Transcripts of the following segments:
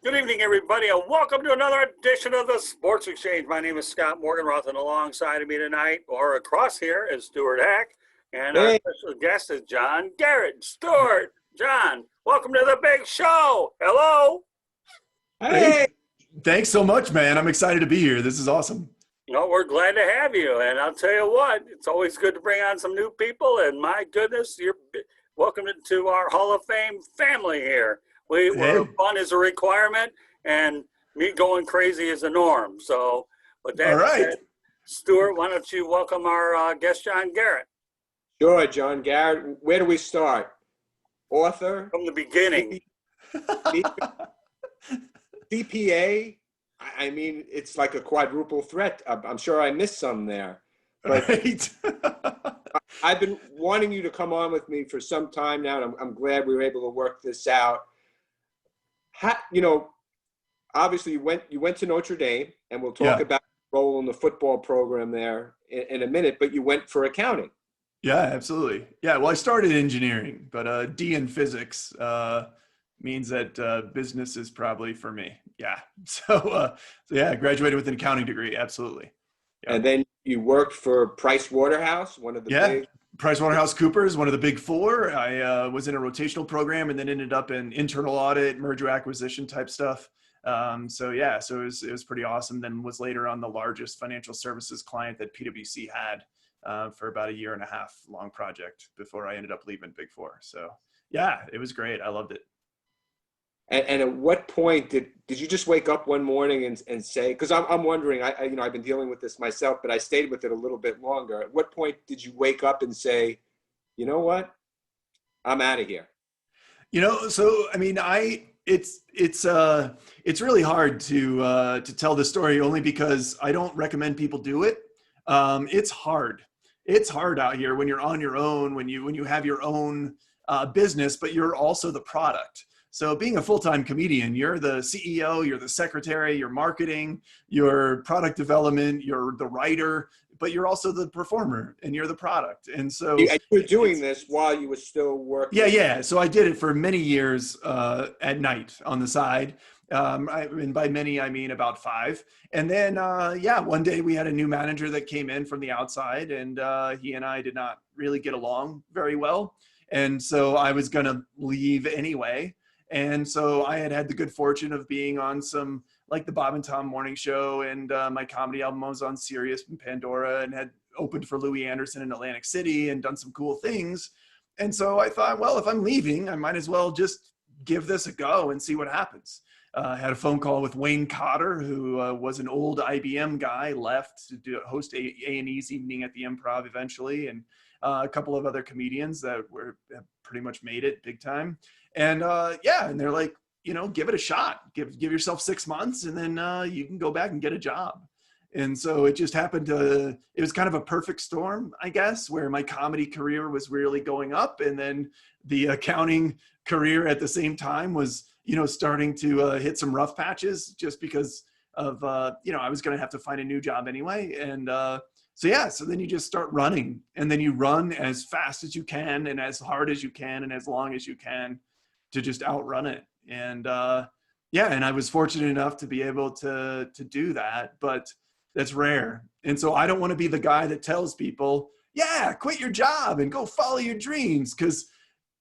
Good evening, everybody, and welcome to another edition of the Sports Exchange. My name is Scott Morganroth, and alongside of me tonight, or across here, is Stuart Hack, and our Hey, special guest is John Garrett. Stuart, John, welcome to the big show. Hello. hey, Hey, thanks so much, man. I'm excited to be here. This is awesome. No, we're glad to have you, and I'll tell you what, it's always good to bring on some new people, and my goodness, you're welcome to our Hall of Fame family here. Where Hey, fun is a requirement, and me going crazy is the norm. So, with all that right. said, Stuart, why don't you welcome our guest, John Garrett, sure, John Garrett. Where do we start? Author, from the beginning. CPA. I mean, it's like a quadruple threat. I'm sure I missed some there, but Right. I've been wanting you to come on with me for some time now, and I'm glad we were able to work this out. Obviously you went to Notre Dame, and we'll talk Yeah. about your role in the football program there in a minute, but you went for accounting. Yeah, absolutely. Yeah, well, I started engineering, but D in physics means that business is probably for me. Yeah. So yeah, I graduated with an accounting degree. Absolutely. Yeah. And then you worked for Price Waterhouse, one of the Yeah. big. PricewaterhouseCoopers, one of the big four. I was in a rotational program and then ended up in internal audit, merger acquisition type stuff. So it was pretty awesome. Then was later on the largest financial services client that PwC had for about a year and a half long project before I ended up leaving Big Four. So yeah, it was great. I loved it. And at what point did you just wake up one morning and say, because I'm wondering, I've been dealing with this myself, but I stayed with it a little bit longer. At what point did you wake up and say, you know what, I'm out of here? So I mean, it's really hard to tell the story only because I don't recommend people do it. It's hard. It's hard out here when you're on your own, when you have your own business, but you're also the product. So being a full-time comedian, you're the CEO, you're the secretary, you're marketing, you're product development, you're the writer, but you're also the performer and you're the product. And so And you were doing this while you were still working. yeah. So I did it for many years at night on the side. And by many, I mean about 5. And then, one day we had a new manager that came in from the outside, and he and I did not really get along very well. And so I was going to leave anyway. And so I had the good fortune of being on some, like the Bob and Tom morning show, and my comedy album was on Sirius and Pandora, and had opened for Louis Anderson in Atlantic City and done some cool things. And so I thought, well, if I'm leaving, I might as well just give this a go and see what happens. I had a phone call with Wayne Cotter, who was an old IBM guy, left to host A&E's Evening at the Improv eventually, and a couple of other comedians that have pretty much made it big time. And and they're like, give it a shot. Give yourself 6 months, and then you can go back and get a job. And so it just happened it was kind of a perfect storm, I guess, where my comedy career was really going up, and then the accounting career at the same time was, starting to hit some rough patches, just because of, I was going to have to find a new job anyway. And so then you just start running, and then you run as fast as you can and as hard as you can and as long as you can to just outrun it. And and I was fortunate enough to be able to do that, but that's rare. And so I don't want to be the guy that tells people, yeah, quit your job and go follow your dreams, because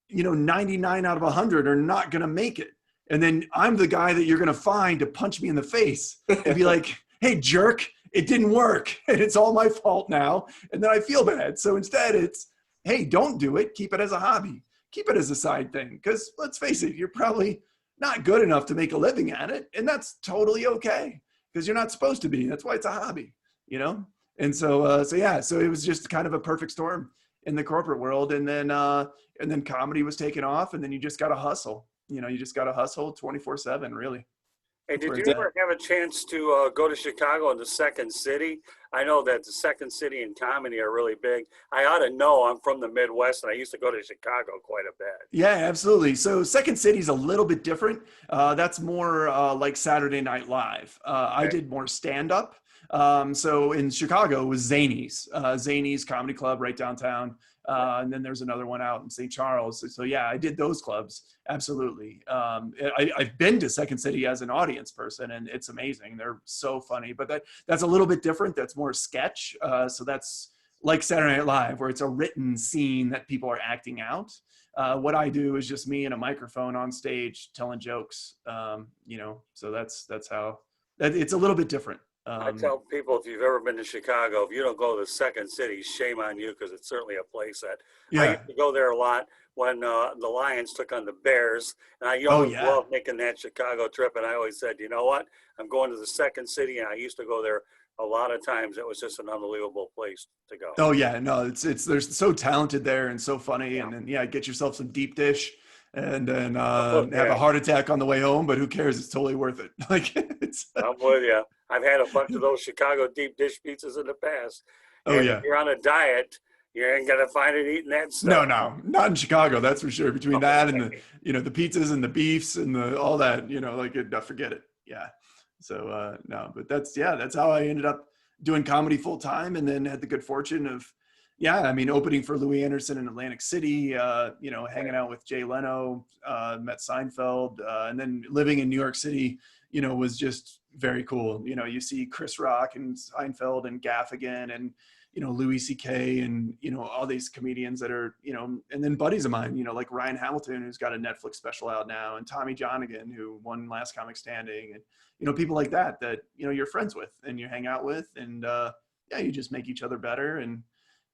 99 out of 100 are not going to make it. And then I'm the guy that you're going to find to punch me in the face and be like, hey, jerk, it didn't work, and it's all my fault now. And then I feel bad. So instead it's, hey, don't do it. Keep it as a hobby. Keep it as a side thing. Because let's face it, you're probably not good enough to make a living at it. And that's totally okay, because you're not supposed to be. That's why it's a hobby, And so it was just kind of a perfect storm in the corporate world. And then comedy was taking off, and then you just got to hustle. You just got to hustle 24/7, really. Hey, That's did where you it's at. ever have a chance to go to Chicago and the Second City? I know that the Second City and comedy are really big. I ought to know. I'm from the Midwest, and I used to go to Chicago quite a bit. Yeah, absolutely. So Second City's a little bit different. That's more like Saturday Night Live. I Okay. did more stand-up. So in Chicago it was Zanies Comedy Club right downtown. And then there's another one out in St. Charles. So yeah, I did those clubs. Absolutely. I've been to Second City as an audience person, and it's amazing. They're so funny, but that's a little bit different. That's more sketch. So that's like Saturday Night Live, where it's a written scene that people are acting out. What I do is just me and a microphone on stage telling jokes. So that's how it's a little bit different. I tell people, if you've ever been to Chicago, if you don't go to Second City, shame on you, because it's certainly a place that I used to go there a lot when the Lions took on the Bears, and I always loved making that Chicago trip. And I always said, you know what, I'm going to the Second City, and I used to go there a lot of times. It was just an unbelievable place to go. Oh yeah, no, it's they're so talented there and so funny, and then get yourself some deep dish. And then have a heart attack on the way home, but who cares? It's totally worth it. I'm with you. I've had a bunch of those Chicago deep dish pizzas in the past. And if you're on a diet, you ain't gonna find it eating that stuff. No, not in Chicago. That's for sure. Between that and the pizzas and the beefs and all that, forget it. Yeah. So no, but that's how I ended up doing comedy full time, and then had the good fortune of opening for Louis Anderson in Atlantic City, hanging out with Jay Leno, met Seinfeld, and then living in New York City, was just very cool. You see Chris Rock and Seinfeld and Gaffigan and, Louis C.K. and, all these comedians that are, and then buddies of mine, like Ryan Hamilton, who's got a Netflix special out now, and Tommy Johnigan, who won Last Comic Standing, and, people like that, you're friends with and you hang out with, and you just make each other better. And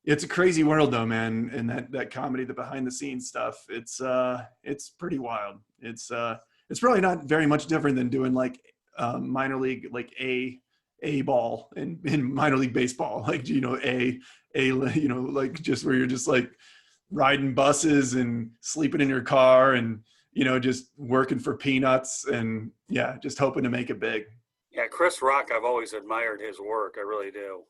it's a crazy world though, man. And that comedy, the behind the scenes stuff, it's pretty wild. It's probably not very much different than doing like minor league, like a ball in minor league baseball, like, like just where you're just like riding buses and sleeping in your car and, just working for peanuts and just hoping to make it big. Yeah. Chris Rock, I've always admired his work. I really do.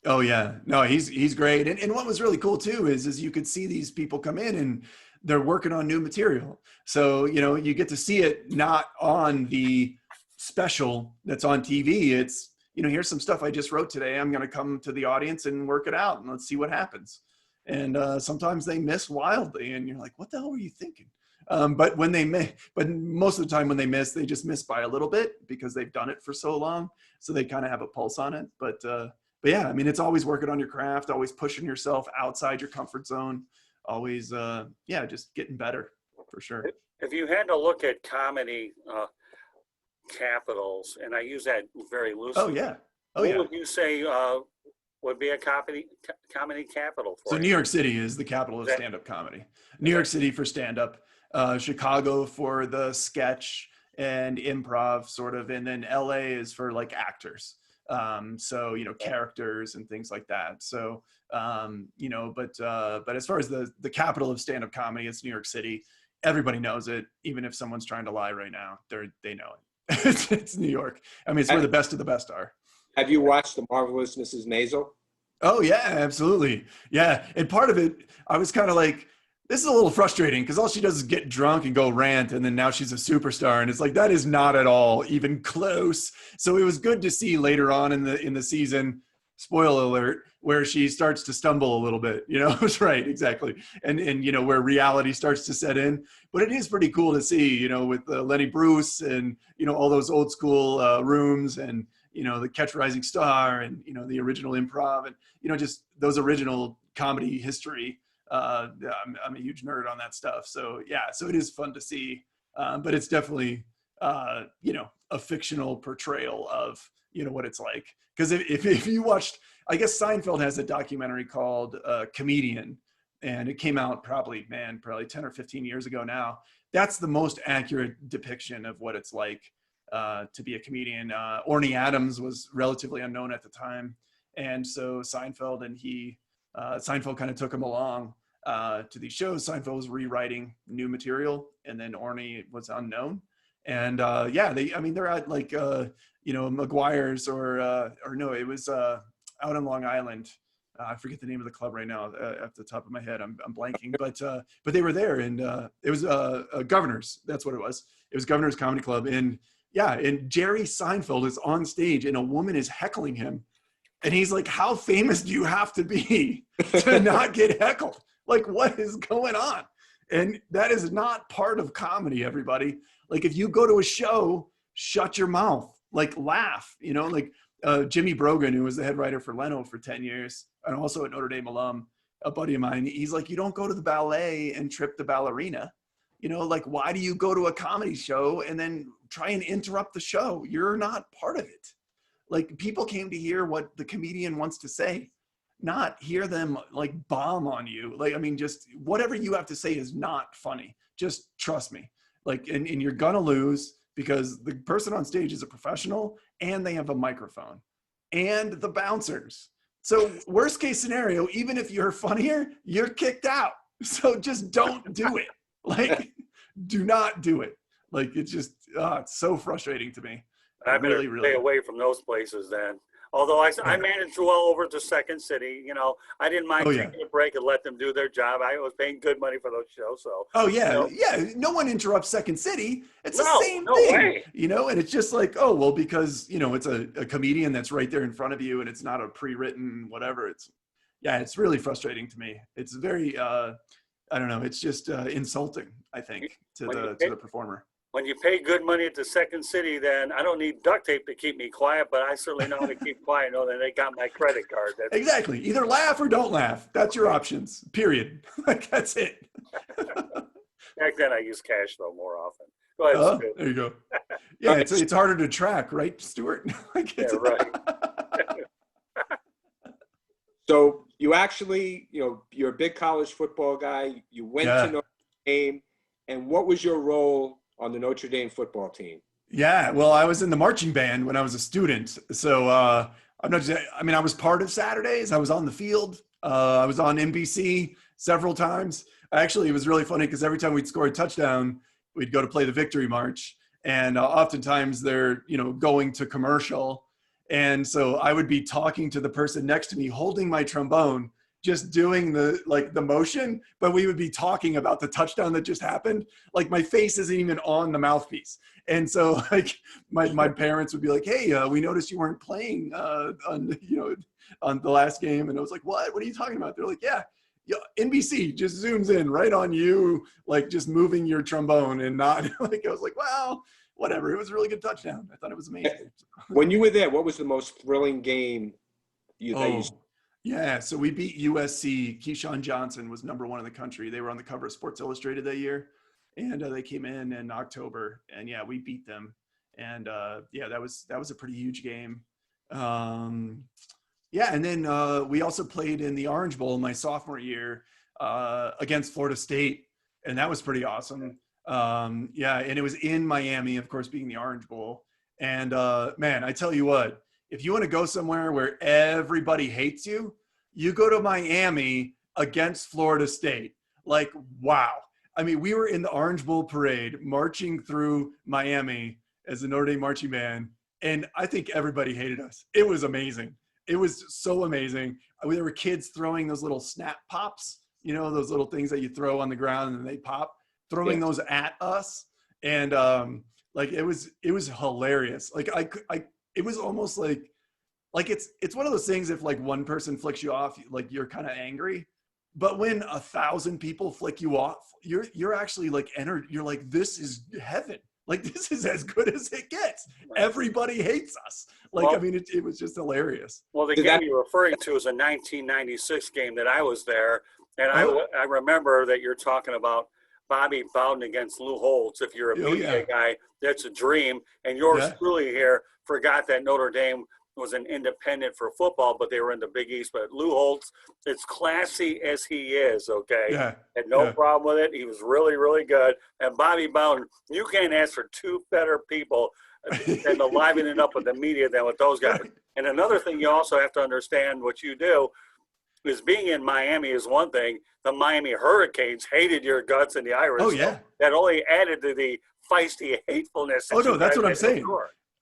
Oh yeah, no, he's great. And what was really cool too is you could see these people come in and they're working on new material. So, you get to see it not on the special that's on TV. It's, here's some stuff I just wrote today. I'm going to come to the audience and work it out and let's see what happens. And sometimes they miss wildly and you're like, what the hell were you thinking? But most of the time when they miss, they just miss by a little bit because they've done it for so long. So they kind of have a pulse on it. But yeah, it's always working on your craft, always pushing yourself outside your comfort zone, always, just getting better for sure. If you had to look at comedy capitals, and I use that very loosely. What would you say would be a comedy capital for you? So New York City is the capital of stand-up comedy. New York City for stand-up, Chicago for the sketch and improv sort of, and then LA is for like actors. Characters and things like that. So, but as far as the capital of stand-up comedy, it's New York City. Everybody knows it. Even if someone's trying to lie right now, they know it. It's New York. It's where the best of the best are. Have you watched The Marvelous Mrs. Maisel? Oh yeah, absolutely. Yeah. And part of it, I was kind of like, this is a little frustrating because all she does is get drunk and go rant. And then now she's a superstar. And it's like, that is not at all even close. So it was good to see later on in the season, spoiler alert, where she starts to stumble a little bit, It's right. Exactly. And where reality starts to set in, but it is pretty cool to see, with Lenny Bruce and, all those old school rooms and, the Catch a Rising Star and, the original improv and, just those original comedy history. I'm a huge nerd on that stuff. So yeah, so it is fun to see, but it's definitely, a fictional portrayal of, what it's like. Because if you watched, I guess Seinfeld has a documentary called Comedian, and it came out probably 10 or 15 years ago now. That's the most accurate depiction of what it's like to be a comedian. Orny Adams was relatively unknown at the time. And so Seinfeld kind of took him along to these shows. Seinfeld was rewriting new material, and then Orny was unknown. And they're at like McGuire's or no, it was out on Long Island. I forget the name of the club right now at the top of my head. I'm blanking, but they were there, and it was Governor's. That's what it was. It was Governor's Comedy Club, and Jerry Seinfeld is on stage, and a woman is heckling him. And he's like, how famous do you have to be to not get heckled? Like, what is going on? And that is not part of comedy, everybody. Like, if you go to a show, shut your mouth, like laugh, like Jimmy Brogan, who was the head writer for Leno for 10 years and also a Notre Dame alum, a buddy of mine, he's like, you don't go to the ballet and trip the ballerina. Like, why do you go to a comedy show and then try and interrupt the show? You're not part of it. Like, people came to hear what the comedian wants to say, not hear them like bomb on you. Like, I mean, just whatever you have to say is not funny. Just trust me. Like, and you're gonna lose because the person on stage is a professional and they have a microphone and the bouncers. So worst case scenario, even if you're funnier, you're kicked out. So just don't do it. Like, do not do it. Like, it's just, it's so frustrating to me. I better stay away from those places then. Although I managed well over to Second City, I didn't mind taking a break and let them do their job. I was paying good money for those shows. So. Oh yeah, yeah. No one interrupts Second City. It's the same thing, way. And it's just like, oh well, because it's a comedian that's right there in front of you, and it's not a pre-written whatever. It's really frustrating to me. It's very, I don't know. It's just insulting, I think, to the performer. When you pay good money at the Second City, then I don't need duct tape to keep me quiet, but I certainly know how to keep quiet. Know that they got my credit card. Exactly. Either laugh or don't laugh. That's your options. Period. Like, that's it. Back then, I used cash though more often. Go ahead. There you go. Yeah, it's harder to track, right, Stuart? Yeah, right. So you actually, you're a big college football guy. You went to Notre Dame, and what was your role on the Notre Dame football team? Yeah, well, I was in the marching band when I was a student. So I was part of Saturdays. I was on the field. I was on NBC several times. Actually, it was really funny because every time we'd score a touchdown, we'd go to play the victory march. And oftentimes they're, going to commercial. And so I would be talking to the person next to me, holding my trombone, just doing the motion, but we would be talking about the touchdown that just happened. Like, my face isn't even on the mouthpiece. And so like my parents would be like, hey, we noticed you weren't playing on the last game. And I was like, what are you talking about? They're like, yeah, NBC just zooms in right on you, like just moving your trombone and not like, I was like, wow, whatever. It was a really good touchdown. I thought it was amazing. When you were there, what was the most thrilling game you Yeah, so we beat USC. Keyshawn Johnson was #1 in the country. They were on the cover of Sports Illustrated that year, and they came in October, and we beat them. And that was a pretty huge game. And then we also played in the Orange Bowl my sophomore year against Florida State, and that was pretty awesome. And it was in Miami, of course, being the Orange Bowl. And man, I tell you what. If you want to go somewhere where everybody hates you, you go to Miami against Florida State. Like, wow. I mean, we were in the Orange Bowl parade marching through Miami as the Notre Dame Marching Band, and I think everybody hated us. It was amazing. It was so amazing. There were kids throwing those little snap pops, those little things that you throw on the ground and then they pop, throwing those at us. And it was hilarious. Like, it was almost like it's one of those things. If like one person flicks you off, like you're kind of angry, but when 1,000 people flick you off, you're actually like you're like, this is heaven. Like, this is as good as it gets. Everybody hates us. Like, well, I mean, it was just hilarious. Well, the game you're referring to is a 1996 game that I was there, and I remember that you're talking about Bobby Bowden against Lou Holtz. If you're a media guy, that's a dream. And yours truly here forgot that Notre Dame was an independent for football, but they were in the Big East. But Lou Holtz, as classy as he is, had no problem with it. He was really, really good. And Bobby Bowden, you can't ask for two better people than to liven it up with the media than with those guys. And another thing you also have to understand what you do is being in Miami is one thing. The Miami Hurricanes hated your guts and the Irish. Oh, yeah. So that only added to the feisty hatefulness. Oh, no, that's what I'm saying.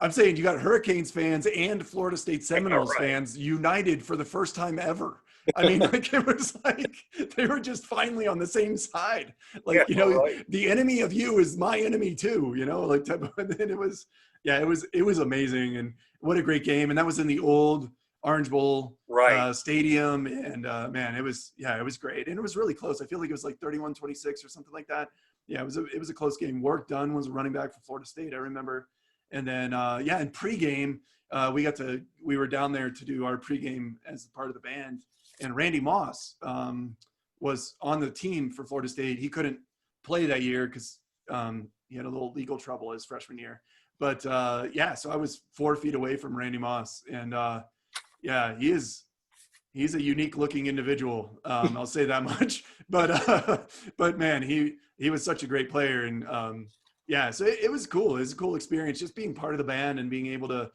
I'm saying you got Hurricanes fans and Florida State Seminoles fans united for the first time ever. I mean, like, it was like they were just finally on the same side. Like, the enemy of you is my enemy too, and it was amazing. And what a great game. And that was in the old Orange Bowl Right. stadium. And man, it was great. And it was really close. I feel like it was like 31-26 or something like that. Yeah, it was a close game. Warwick Dunn was a running back for Florida State, I remember. And then, in pregame, we were down there to do our pregame as part of the band. And Randy Moss was on the team for Florida State. He couldn't play that year because he had a little legal trouble his freshman year. But so I was 4 feet away from Randy Moss. And he's a unique looking individual. I'll say that much. But man, he was such a great player. And so it was cool. It was a cool experience just being part of the band and being able to,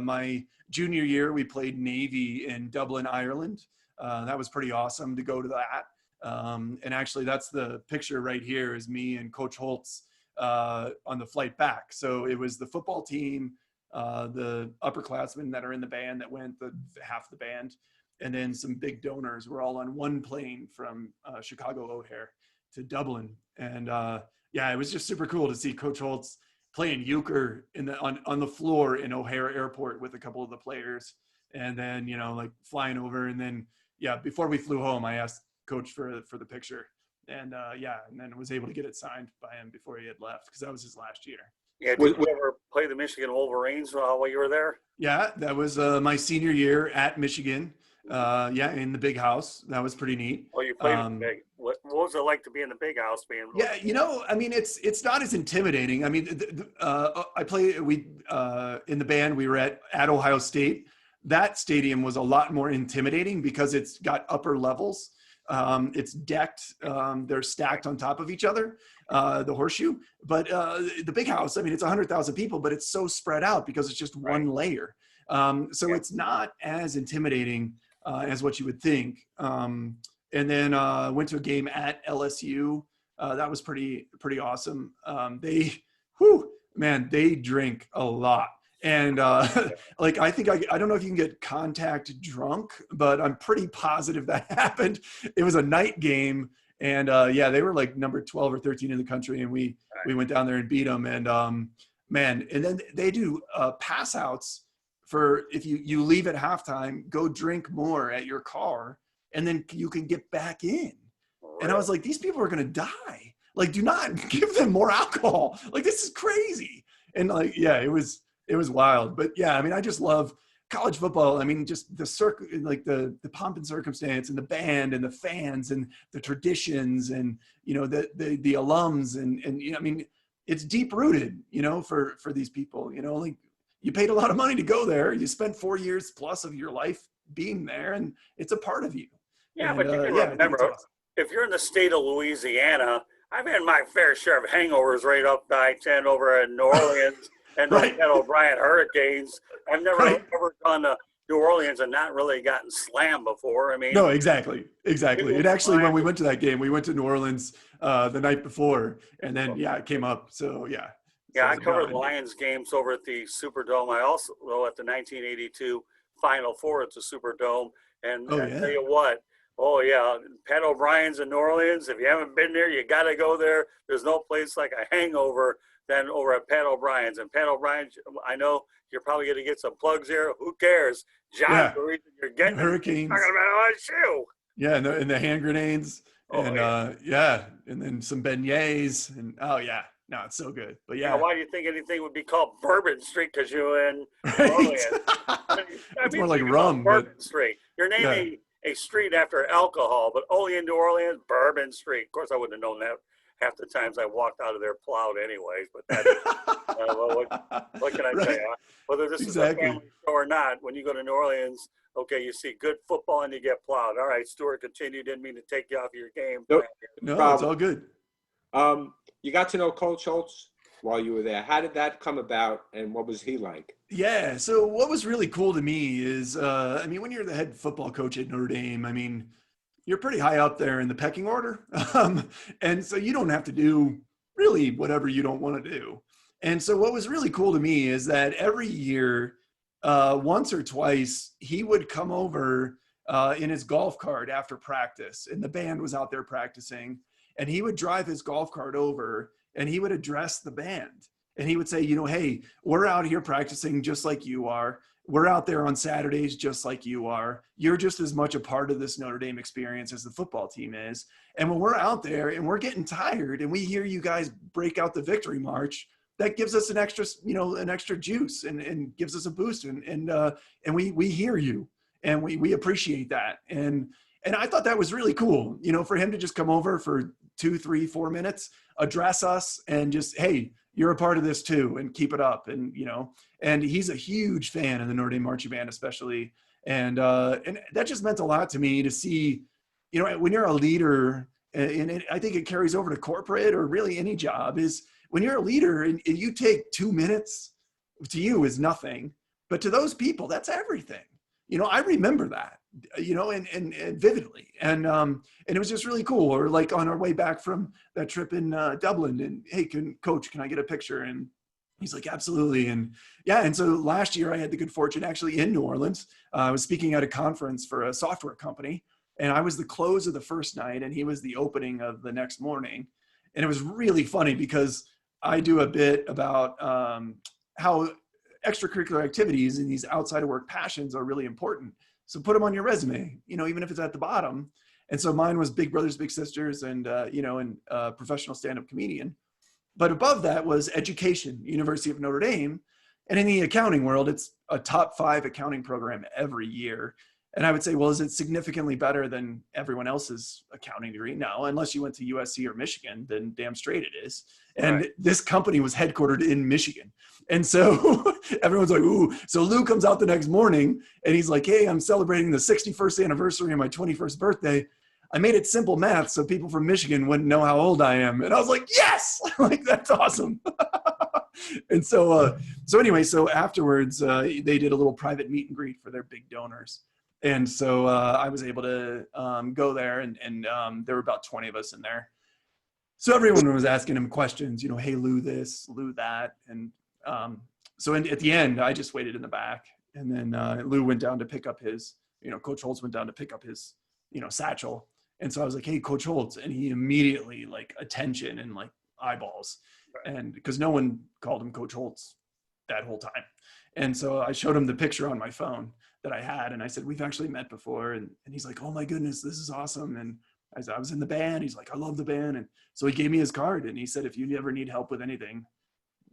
my junior year, we played Navy in Dublin, Ireland. That was pretty awesome to go to that. And actually that's the picture right here is me and Coach Holtz on the flight back. So it was the football team, the upperclassmen that are in the band that went, half the band, and then some big donors. We're all on one plane from Chicago O'Hare to Dublin. And it was just super cool to see Coach Holtz playing euchre on the floor in O'Hare Airport with a couple of the players. And then, flying over. And then, before we flew home, I asked Coach for the picture. And and then was able to get it signed by him before he had left because that was his last year. Yeah, did you ever play the Michigan Wolverines while you were there? Yeah, that was my senior year at Michigan. In the big house. That was pretty neat. Oh, you played in the big. What was it like to be in the big house? It's not as intimidating. I played. In the band, we were at Ohio State. That stadium was a lot more intimidating because it's got upper levels. It's decked. They're stacked on top of each other, the horseshoe. But the big house, it's 100,000 people, but it's so spread out because it's just one layer. It's not as intimidating as what you would think. And then went to a game at LSU. That was pretty awesome. They drink a lot. And I don't know if you can get contact drunk, but I'm pretty positive that happened. It was a night game. And they were like number 12 or 13 in the country. And we went down there and beat them. And and then they do pass outs for if you leave at halftime, go drink more at your car, and then you can get back in. Really? And I was like, these people are going to die. Like, do not give them more alcohol. Like, this is crazy. And it was wild. But I just love college football. Just the the pomp and circumstance and the band and the fans and the traditions and, the alums and it's deep rooted, for these people, you paid a lot of money to go there. You spent 4 years plus of your life being there, and it's a part of you. Yeah, and, but you can remember, awesome. If you're in the state of Louisiana, I've had my fair share of hangovers right up I-10 over in New Orleans and the Pat O'Brien Hurricanes. I've never ever gone to New Orleans and not really gotten slammed before. No, exactly. It actually, when we went to that game, we went to New Orleans the night before, and then it came up. So Yeah, I covered Lions games over at the Superdome. I also at the 1982 Final Four at the Superdome. And I tell you what, Pat O'Brien's in New Orleans. If you haven't been there, you got to go there. There's no place like a hangover than over at Pat O'Brien's. And Pat O'Brien, I know you're probably going to get some plugs here. Who cares? The reason you're getting Hurricanes. Talking about LSU. Yeah, and the hand grenades. And and then some beignets. And no, it's so good. But why do you think anything would be called Bourbon Street? Because you're in New Orleans. It's more like rum. Bourbon Street. You're naming a street after alcohol, but only in New Orleans, Bourbon Street. Of course, I wouldn't have known that half the times I walked out of there plowed anyways. But that is, what can I say? Whether this is a family show or not, when you go to New Orleans, you see good football and you get plowed. All right, Stuart, continue. Didn't mean to take you off your game. No, it's all good. You got to know Coach Holtz while you were there. How did that come about, and what was he like? Yeah, so what was really cool to me is, when you're the head football coach at Notre Dame, you're pretty high up there in the pecking order. And so you don't have to do really whatever you don't want to do. And so what was really cool to me is that every year, once or twice, he would come over in his golf cart after practice, and the band was out there practicing. And he would drive his golf cart over and he would address the band. And he would say, you know, hey, we're out here practicing just like you are. We're out there on Saturdays just like you are. You're just as much a part of this Notre Dame experience as the football team is. And when we're out there and we're getting tired and we hear you guys break out the victory march, that gives us an extra, you know, an extra juice and gives us a boost. And we hear you and we appreciate that. And I thought that was really cool, you know, for him to just come over for 2, 3, 4 minutes, address us and just, hey, you're a part of this too, and keep it up. And, you know, and he's a huge fan of the Notre Dame Marching Band, especially. And that just meant a lot to me to see, you know, when you're a leader, and I think it carries over to corporate or really any job, is when you're a leader and you take 2 minutes, to you is nothing, but to those people, that's everything. You know, I remember that, you know, and vividly. And it was just really cool. Or like on our way back from that trip in Dublin, and hey, coach, can I get a picture? And he's like, absolutely. And yeah. And so last year I had the good fortune actually in New Orleans. I was speaking at a conference for a software company, and I was the close of the first night and he was the opening of the next morning. And it was really funny because I do a bit about how extracurricular activities and these outside of work passions are really important. So put them on your resume, you know, even if it's at the bottom. And so mine was Big Brothers Big Sisters and, you know, and professional stand-up comedian. But above that was education, University of Notre Dame. And in the accounting world, it's a top 5 accounting program every year. And I would say, well, is it significantly better than everyone else's accounting degree? No, unless you went to USC or Michigan, then damn straight it is. And right. This company was headquartered in Michigan. And so everyone's like, ooh. So Lou comes out the next morning and he's like, hey, I'm celebrating the 61st anniversary of my 21st birthday. I made it simple math so people from Michigan wouldn't know how old I am. And I was like, yes, like that's awesome. And so anyway, so afterwards, they did a little private meet and greet for their big donors. And so I was able to go there, and there were about 20 of us in there. So everyone was asking him questions, you know, hey, Lou this, Lou that. And so at the end, I just waited in the back. And then Lou went down to pick up his, you know, Coach Holtz went down to pick up his, you know, satchel. And so I was like, hey, Coach Holtz. And he immediately like attention and like eyeballs. Right. And because no one called him Coach Holtz that whole time. And so I showed him the picture on my phone that I had. And I said, we've actually met before. And he's like, oh my goodness, this is awesome. And I said, I was in the band. He's like, I love the band. And so he gave me his card and he said, if you ever need help with anything,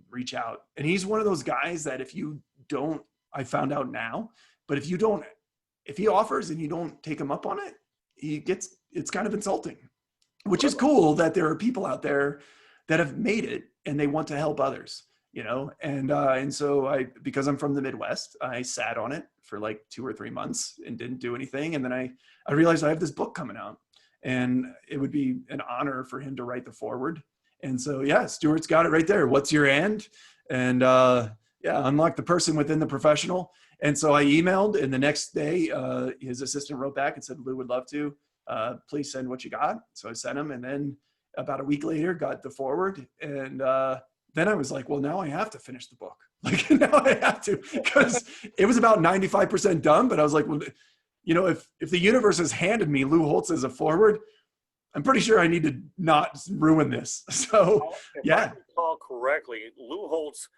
reach out. And he's one of those guys that if you don't, I found out now, but if he offers and you don't take him up on it, it's kind of insulting, which is cool that there are people out there that have made it and they want to help others. You know, and so because I'm from the Midwest, I sat on it for like 2 or 3 months and didn't do anything. And then I realized I have this book coming out and it would be an honor for him to write the foreword. And so, yeah, Stuart's got it right there. What's your end? And yeah, unlock the person within the professional. And so I emailed, and the next day his assistant wrote back and said, Lou would love to, please send what you got. So I sent him, and then about a week later got the foreword. And then I was like, well, now I have to finish the book. Like now I have to, because it was about 95% done. But I was like, well, you know, if the universe has handed me Lou Holtz as a forward, I'm pretty sure I need to not ruin this. So, if I recall correctly, Lou Holtz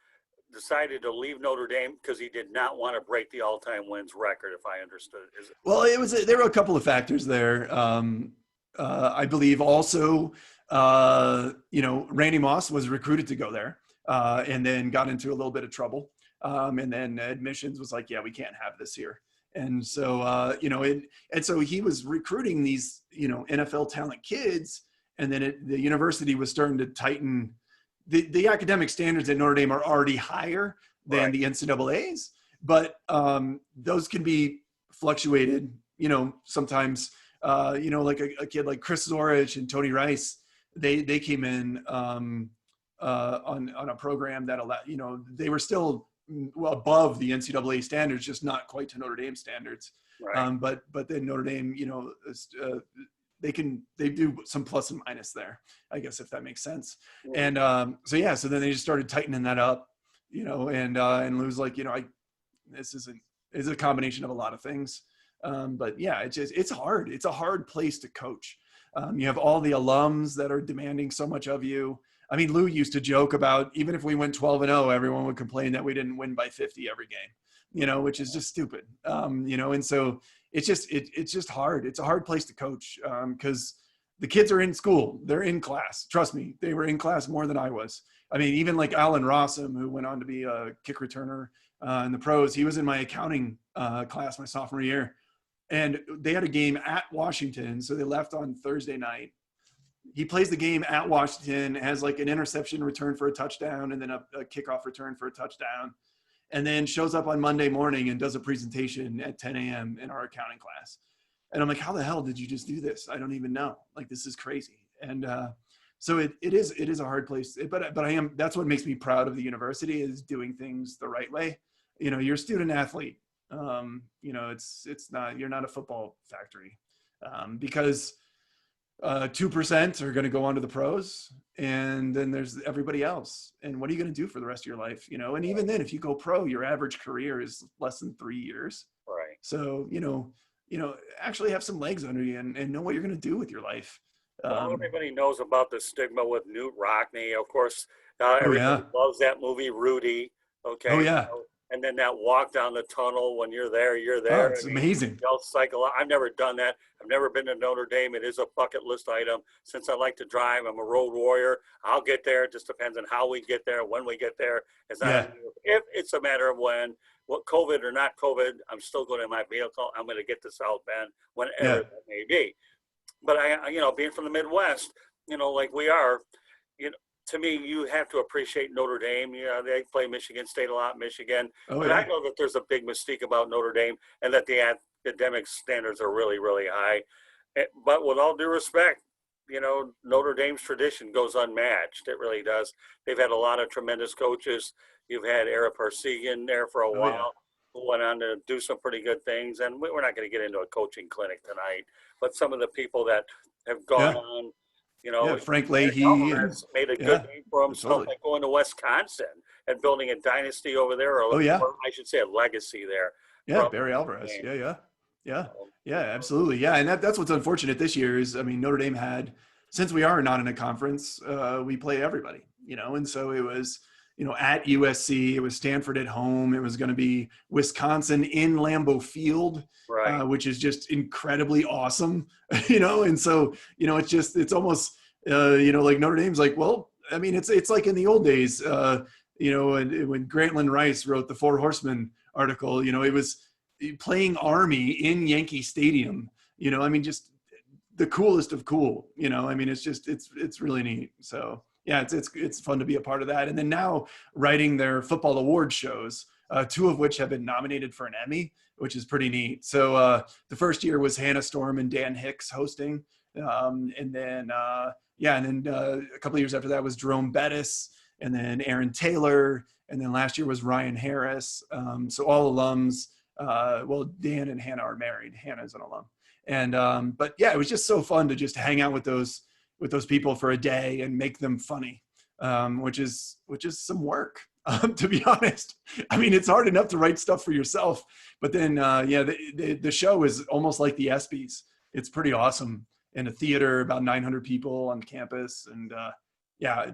decided to leave Notre Dame because he did not want to break the all-time wins record, if I understood. Well, there were a couple of factors there. I believe also, you know, Randy Moss was recruited to go there and then got into a little bit of trouble. And then admissions was like, yeah, we can't have this here. And so, you know, and so he was recruiting these, you know, NFL talent kids. And then the university was starting to tighten. The academic standards at Notre Dame are already higher than the NCAAs, but those can be fluctuated, you know, sometimes, you know, like a kid like Chris Zorich and Tony Rice, they came in on a program that allowed, you know, they were still above the NCAA standards, just not quite to Notre Dame standards. Right. But then Notre Dame, you know, they do some plus and minus there, I guess, if that makes sense. Yeah. And so then they just started tightening that up, you know, and Lou's like, you know, this is a combination of a lot of things. But yeah, it's hard. It's a hard place to coach. You have all the alums that are demanding so much of you. I mean, Lou used to joke about even if we went 12-0, everyone would complain that we didn't win by 50 every game, which is just stupid. And so it's just hard. It's a hard place to coach because the kids are in school. They're in class. Trust me, they were in class more than I was. I mean, even like Alan Rossum, who went on to be a kick returner in the pros, he was in my accounting class my sophomore year. And they had a game at Washington, so they left on Thursday night. He plays the game at Washington, has like an interception return for a touchdown and then a kickoff return for a touchdown, and then shows up on Monday morning and does a presentation at 10 a.m. in our accounting class. And I'm like, how the hell did you just do this? I don't even know. Like, this is crazy. And so it is a hard place, but that's what makes me proud of the university, is doing things the right way. You're a student athlete. It's not, you're not a football factory because 2% are going to go on to the pros, and then there's everybody else. And what are you going to do for the rest of your life? And even then, if you go pro, your average career is less than 3 years. Right. So, actually have some legs under you and know what you're going to do with your life. Well, everybody knows about the stigma with Newt Rockney. Of course, everybody loves that movie, Rudy. Okay. Oh, yeah. And then that walk down the tunnel when you're there. Oh, it's amazing. I've never done that. I've never been to Notre Dame. It is a bucket list item. Since I like to drive, I'm a road warrior. I'll get there. It just depends on how we get there, when we get there. If it's a matter of when, what COVID or not COVID, I'm still going in my vehicle. I'm going to get to South Bend, whenever that may be. But being from the Midwest, like we are, to me, you have to appreciate Notre Dame. They play Michigan State a lot, Michigan. But I know that there's a big mystique about Notre Dame and that the academic standards are really, really high. But with all due respect, Notre Dame's tradition goes unmatched. It really does. They've had a lot of tremendous coaches. You've had Ara Parsegian there for a while, who went on to do some pretty good things. And we're not going to get into a coaching clinic tonight. But some of the people that have gone on, Frank Leahy has made a good name for himself, like going to Wisconsin and building a dynasty over there, or I should say a legacy there. Yeah, Barry Alvarez. Yeah, absolutely. Yeah, and that's what's unfortunate this year is, I mean, Notre Dame had, since we are not in a conference, we play everybody, and so it was, at USC, it was Stanford at home, it was going to be Wisconsin in Lambeau Field, which is just incredibly awesome, and so, it's almost, like Notre Dame's like, well, I mean, it's like in the old days, when Grantland Rice wrote the Four Horsemen article, it was playing Army in Yankee Stadium, I mean, just the coolest of cool, I mean, it's really neat. So yeah, it's fun to be a part of that. And then now writing their football award shows, 2 of which have been nominated for an Emmy, which is pretty neat. So the first year was Hannah Storm and Dan Hicks hosting. And then a couple of years after that was Jerome Bettis, and then Aaron Taylor. And then last year was Ryan Harris. So all alums. Dan and Hannah are married. Hannah's an alum. And but yeah, it was just so fun to just hang out with those people for a day and make them funny, which is some work, to be honest. I mean, it's hard enough to write stuff for yourself, but then the show is almost like the ESPYs. It's pretty awesome, in a theater, about 900 people on campus, and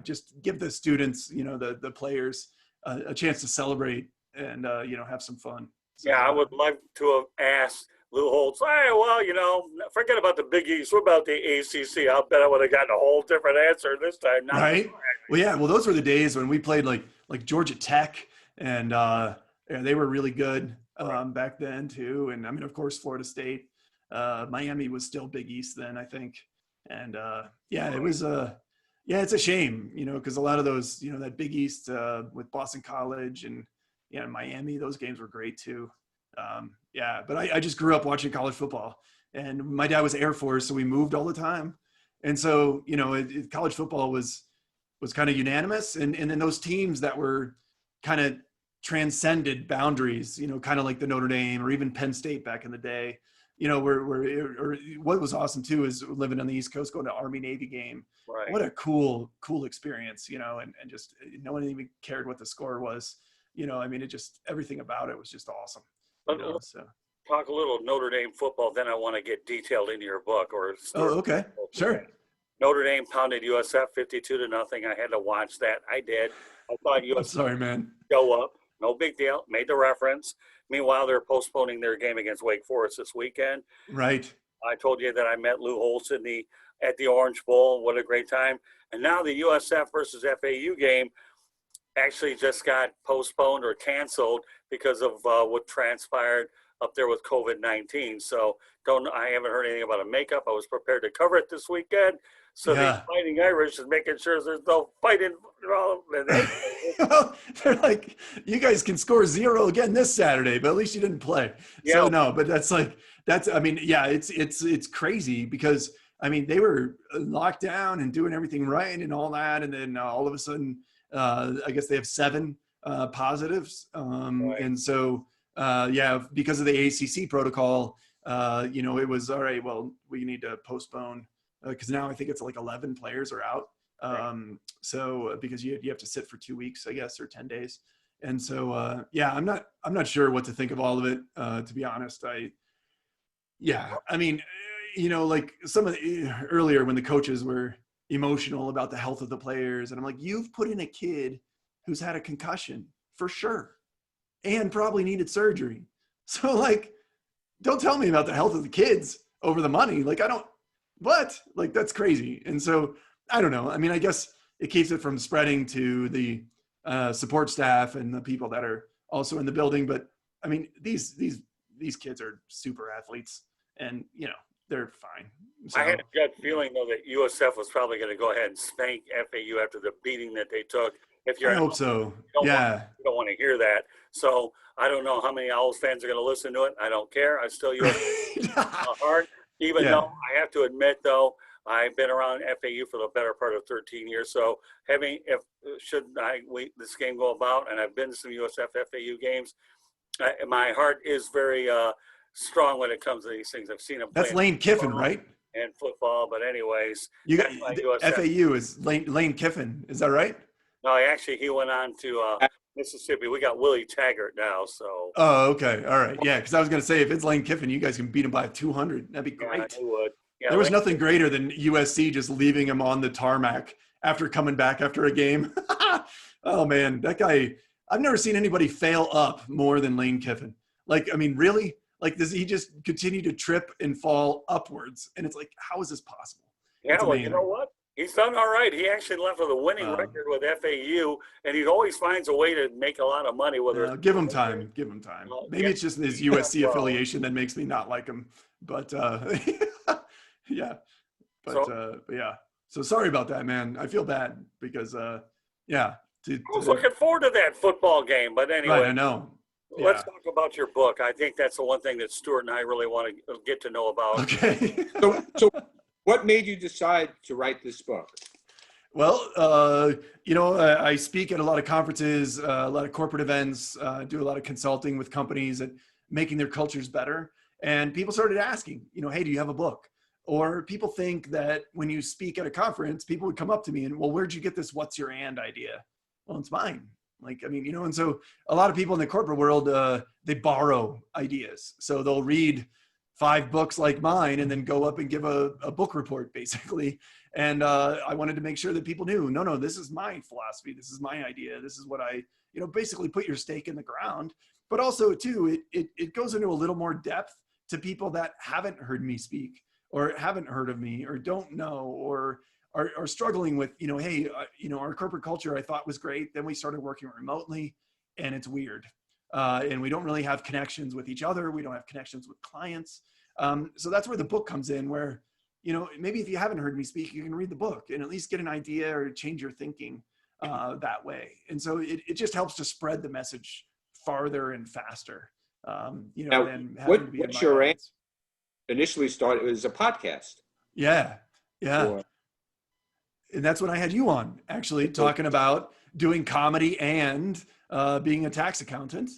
just give the students, the players, a chance to celebrate and have some fun. So, I would love to have asked Lou Holtz, hey, well, forget about the Big East. What about the ACC? I'll bet I would have gotten a whole different answer this time. Right? Well, yeah. Well, those were the days when we played like Georgia Tech, and they were really good back then too. And I mean, of course, Florida State. Miami was still Big East then, I think. And it was it's a shame, because a lot of those, that Big East with Boston College and Miami, those games were great too. But I just grew up watching college football, and my dad was Air Force, so we moved all the time. And so, college football was kind of unanimous. And then those teams that were kind of transcended boundaries, kind of like the Notre Dame or even Penn State back in the day, what was awesome too is living on the East Coast, going to Army Navy game. Right. What a cool experience, and just no one even cared what the score was. I mean, everything about it was just awesome. Let's talk a little Notre Dame football. Then I want to get detailed into your book. Okay, sure. Notre Dame pounded USF 52-0. I had to watch that. I did. I thought I'm USF sorry, man. show up. No big deal. Made the reference. Meanwhile, they're postponing their game against Wake Forest this weekend. Right. I told you that I met Lou Holtz at the Orange Bowl. What a great time. And now the USF versus FAU game actually just got postponed or canceled because of what transpired up there with COVID-19. So I haven't heard anything about a makeup. I was prepared to cover it this weekend. So the Fighting Irish is making sure there's no fighting. They're like, you guys can score 0 again this Saturday, but at least you didn't play. Yeah. So no, but I mean, yeah, it's crazy because I mean, they were locked down and doing everything right and all that. And then all of a sudden, I guess they have 7 positives. Right. And so, yeah, because of the ACC protocol, it was all right. Well, we need to postpone because now I think it's like 11 players are out. So because you have to sit for 2 weeks, I guess, or 10 days. And so, yeah, I'm not sure what to think of all of it. To be honest, I mean, like some of earlier when the coaches were emotional about the health of the players. And I'm like, you've put in a kid who's had a concussion for sure and probably needed surgery. So like, don't tell me about the health of the kids over the money. Like, that's crazy. And so I don't know. I mean, I guess it keeps it from spreading to the support staff and the people that are also in the building. But I mean, these kids are super athletes and, they're fine. So, I had a gut feeling, though, that USF was probably going to go ahead and spank FAU after the beating that they took. I hope so. You don't want to hear that. So I don't know how many Owls fans are going to listen to it. I don't care. I still USF heart. Even though I have to admit, though, I've been around FAU for the better part of 13 years. So this game go about, and I've been to some USF FAU games, my heart is very strong when it comes to these things. I've seen him. That's Lane Kiffin, right? And football, but anyways, FAU is Lane Kiffin. Is that right? No, he went on to Mississippi. We got Willie Taggart now, so. Oh, okay, all right, yeah. Because I was going to say, if it's Lane Kiffin, you guys can beat him by 200. That'd be great. Yeah, I would. Yeah, there was nothing greater than USC just leaving him on the tarmac after coming back after a game. Oh man, that guy! I've never seen anybody fail up more than Lane Kiffin. Like, I mean, really? Like, does he just continue to trip and fall upwards? And it's like, how is this possible? Yeah, well, you know what? He's done all right. He actually left with a winning record with FAU, and he always finds a way to make a lot of money. Give him time. Give him time. Maybe it's just his USC affiliation that makes me not like him. But yeah. But yeah. So sorry about that, man. I feel bad because yeah. I was looking forward to that football game, but anyway. Right, I know. Let's talk about your book. I think that's the one thing that Stuart and I really want to get to know about. Okay. So what made you decide to write this book? Well, I speak at a lot of conferences, a lot of corporate events, do a lot of consulting with companies and making their cultures better. And people started asking, hey, do you have a book? Or people think that when you speak at a conference, people would come up to me and, well, where'd you get this "what's your and" idea? Well, it's mine. Like, I mean, and so a lot of people in the corporate world, they borrow ideas. So they'll read 5 books like mine and then go up and give a book report, basically. And I wanted to make sure that people knew, no, this is my philosophy. This is my idea. This is what I, basically put your stake in the ground. But also, too, it goes into a little more depth to people that haven't heard me speak or haven't heard of me or don't know or are struggling with, hey, our corporate culture I thought was great. Then we started working remotely and it's weird. And we don't really have connections with each other. We don't have connections with clients. So that's where the book comes in where, maybe if you haven't heard me speak, you can read the book and at least get an idea or change your thinking that way. And so it just helps to spread the message farther and faster. Now, than what's your audience? Initially started as a podcast. Yeah. And that's when I had you on, actually, talking about doing comedy and being a tax accountant.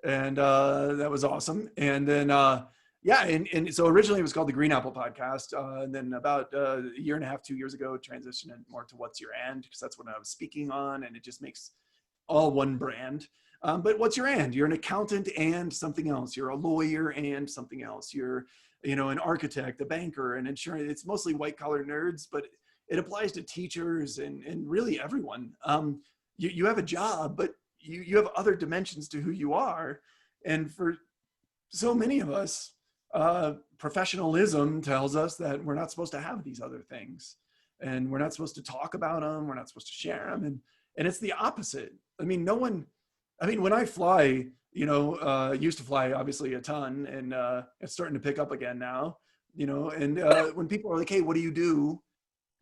And that was awesome. And then, and so originally it was called the Green Apple Podcast. And then about a year and a half, 2 years ago, transitioned it more to What's Your And, because that's what I was speaking on. And it just makes all one brand. But what's your and? You're an accountant and something else. You're a lawyer and something else. You're, an architect, a banker, an insurance. It's mostly white collar nerds, but it applies to teachers and really everyone. You have a job, but you have other dimensions to who you are. And for so many of us, professionalism tells us that we're not supposed to have these other things, and we're not supposed to talk about them. We're not supposed to share them. And it's the opposite. I mean, when I fly, used to fly obviously a ton, and it's starting to pick up again now, and when people are like, hey, what do you do?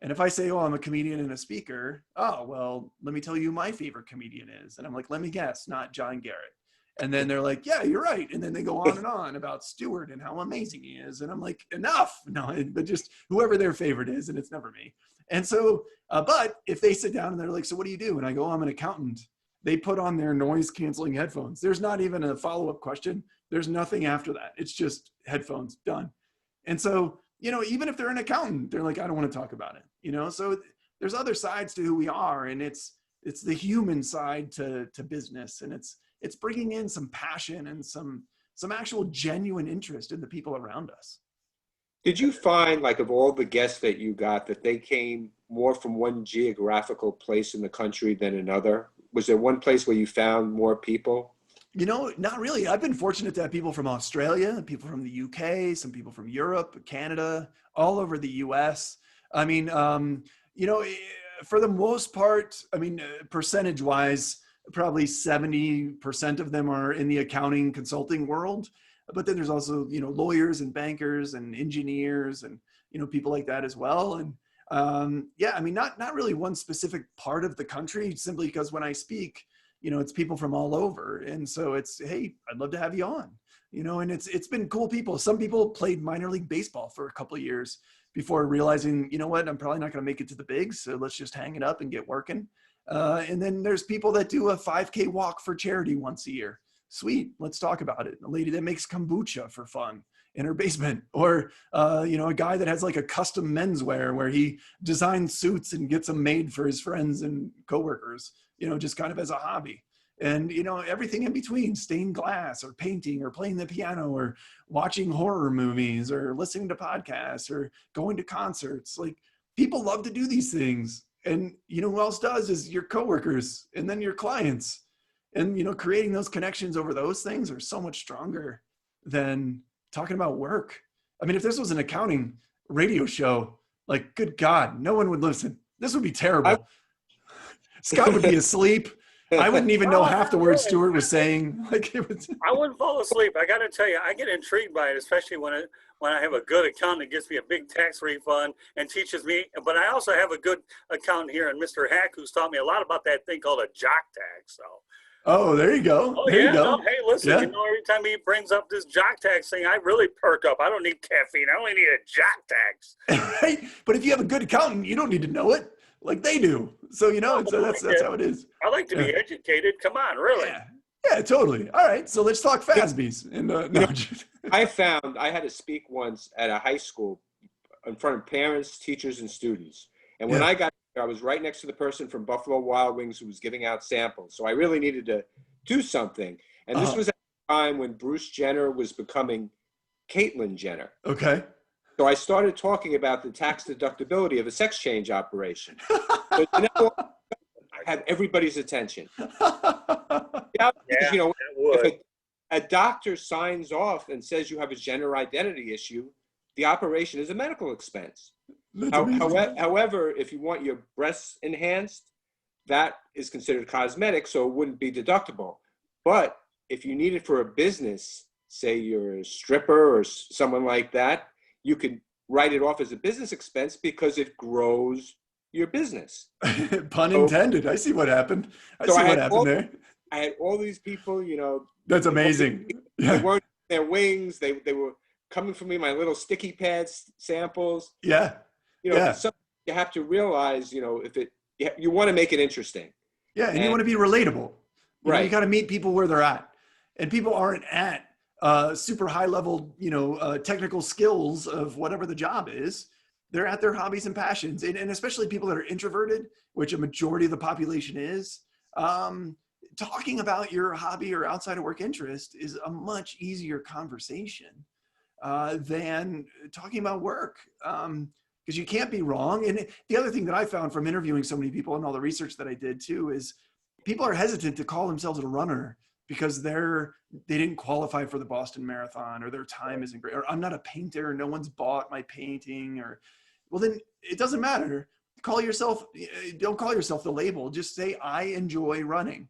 And if I say, oh, I'm a comedian and a speaker, oh, well, let me tell you who my favorite comedian is. And I'm like, let me guess, not John Garrett. And then they're like, yeah, you're right. And then they go on and on about Stuart and how amazing he is. And I'm like, enough. No, but just whoever their favorite is, and it's never me. And so, but if they sit down and they're like, so what do you do? And I go, I'm an accountant. They put on their noise canceling headphones. There's not even a follow-up question. There's nothing after that. It's just headphones, done. And so, even if they're an accountant, they're like, I don't want to talk about it. So there's other sides to who we are, and it's the human side to business, and it's bringing in some passion and some actual genuine interest in the people around us. Did you find, like, of all the guests that you got, that they came more from one geographical place in the country than another? Was there one place where you found more people? Not really. I've been fortunate to have people from Australia, people from the UK, some people from Europe, Canada, all over the US. I mean, for the most part, percentage wise, probably 70% of them are in the accounting consulting world. But then there's also, lawyers and bankers and engineers and, people like that as well. And not really one specific part of the country, simply because when I speak, it's people from all over. And so it's, hey, I'd love to have you on, and it's been cool people. Some people played minor league baseball for a couple of years before realizing, what, I'm probably not going to make it to the bigs. So let's just hang it up and get working. And then there's people that do a 5K walk for charity once a year. Sweet. Let's talk about it. A lady that makes kombucha for fun in her basement, or, a guy that has like a custom menswear where he designs suits and gets them made for his friends and coworkers, just kind of as a hobby. And, everything in between, stained glass or painting or playing the piano or watching horror movies or listening to podcasts or going to concerts. Like, people love to do these things. And, who else does is your coworkers and then your clients. And, creating those connections over those things are so much stronger than talking about work. I mean, if this was an accounting radio show, like, good God, no one would listen. This would be terrible. Scott would be asleep. I wouldn't even know half the words Stuart was saying. Like, it was. I wouldn't fall asleep. I got to tell you, I get intrigued by it, especially when I have a good accountant that gives me a big tax refund and teaches me. But I also have a good accountant here, and Mr. Hack, who's taught me a lot about that thing called a jock tax. So. Oh, there you go. Oh, there yeah. You go. No, hey, listen, yeah. Every time he brings up this jock tax thing, I really perk up. I don't need caffeine. I only need a jock tax. Right? But if you have a good accountant, you don't need to know it like they do. So, that's how it is. I like to be educated. Come on, really. Yeah, totally. All right. So let's talk FASBs. And I had to speak once at a high school in front of parents, teachers, and students. And when I got there, I was right next to the person from Buffalo Wild Wings who was giving out samples. So I really needed to do something. And this was at the time when Bruce Jenner was becoming Caitlyn Jenner. Okay. So I started talking about the tax deductibility of a sex change operation. So I had everybody's attention. If a doctor signs off and says you have a gender identity issue, the operation is a medical expense. However, if you want your breasts enhanced, that is considered cosmetic, so it wouldn't be deductible. But if you need it for a business, say you're a stripper or someone like that, you could write it off as a business expense because it grows your business. Pun intended. I see what happened. I see what happened there. I had all these people, That's amazing. They weren't their wings. They were coming from me, my little sticky pads samples. Yeah. You have to realize, if you want to make it interesting. Yeah, and you want to be relatable. You got to meet people where they're at. And people aren't at super high level, technical skills of whatever the job is. They're at their hobbies and passions. And especially people that are introverted, which a majority of the population is, talking about your hobby or outside of work interest is a much easier conversation than talking about work. because you can't be wrong. And the other thing that I found from interviewing so many people and all the research that I did too is people are hesitant to call themselves a runner because they didn't qualify for the Boston Marathon, or their time isn't great, or I'm not a painter, no one's bought my painting, or, well, then it doesn't matter. Don't call yourself the label. Just say, I enjoy running.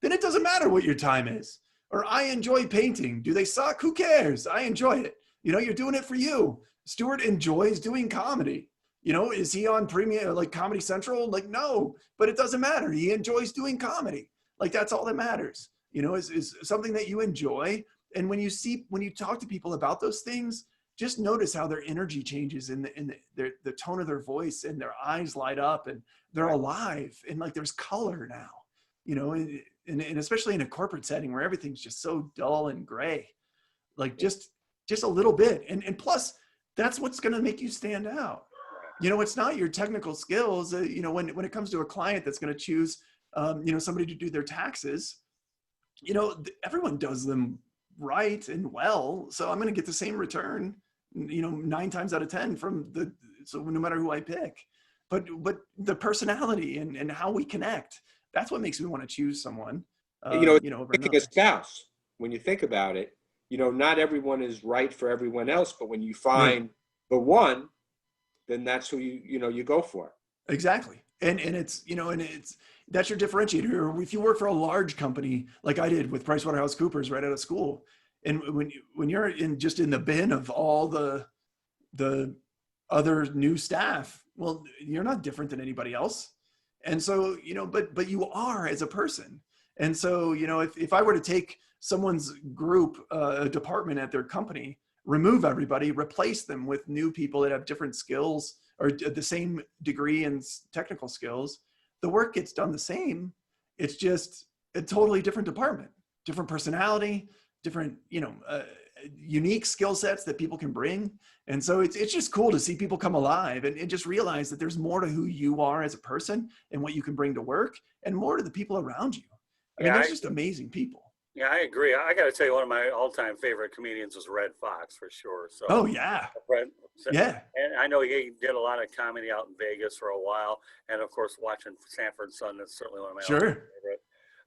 Then it doesn't matter what your time is. Or I enjoy painting. Do they suck? Who cares? I enjoy it. You're doing it for you. Stuart enjoys doing comedy. Is he on premium, like Comedy Central? Like, no, but it doesn't matter. He enjoys doing comedy. Like, that's all that matters, is something that you enjoy. And when you talk to people about those things, just notice how their energy changes in the tone of their voice, and their eyes light up, and they're alive, and like there's color now, and especially in a corporate setting where everything's just so dull and gray, like just a little bit. And plus, that's what's going to make you stand out. It's not your technical skills. When it comes to a client that's going to choose, somebody to do their taxes, everyone does them right and well. So I'm going to get the same return, 9 times out of 10 so no matter who I pick. But the personality and how we connect, that's what makes me want to choose someone. Picking a spouse, when you think about it, not everyone is right for everyone else, but when you find the one, then that's who you go for. Exactly. And it's that's your differentiator. If you work for a large company like I did with PricewaterhouseCoopers right out of school, and when you're in the bin of all the other new staff, well, you're not different than anybody else. And so, but you are as a person. And so, if I were to take someone's group, a department at their company, remove everybody, replace them with new people that have different skills or the same degree in technical skills, the work gets done the same. It's just a totally different department, different personality, different, unique skill sets that people can bring. And so it's just cool to see people come alive and just realize that there's more to who you are as a person and what you can bring to work, and more to the people around you. I mean, there's just amazing people. Yeah, I agree. I got to tell you, one of my all-time favorite comedians was Red Fox, for sure. So, oh yeah, yeah. And I know he did a lot of comedy out in Vegas for a while, and of course, watching Sanford and Son, that's certainly one of my all-time favorite.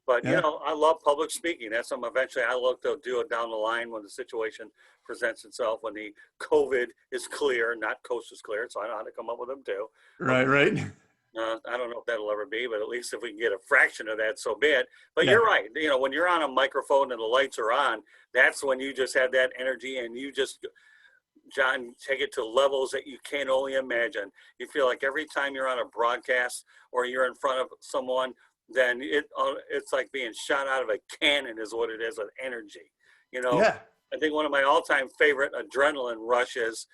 But I love public speaking. That's something eventually I look to do it down the line when the situation presents itself, when the COVID is clear, not coast is clear. So I know how to come up with them too. Right. I don't know if that'll ever be, but at least if we can get a fraction of that, so be it. But you're right. When you're on a microphone and the lights are on, that's when you just have that energy, and you just, John, take it to levels that you can't only imagine. You feel like every time you're on a broadcast or you're in front of someone, then it's like being shot out of a cannon is what it is, with energy. I think one of my all-time favorite adrenaline rushes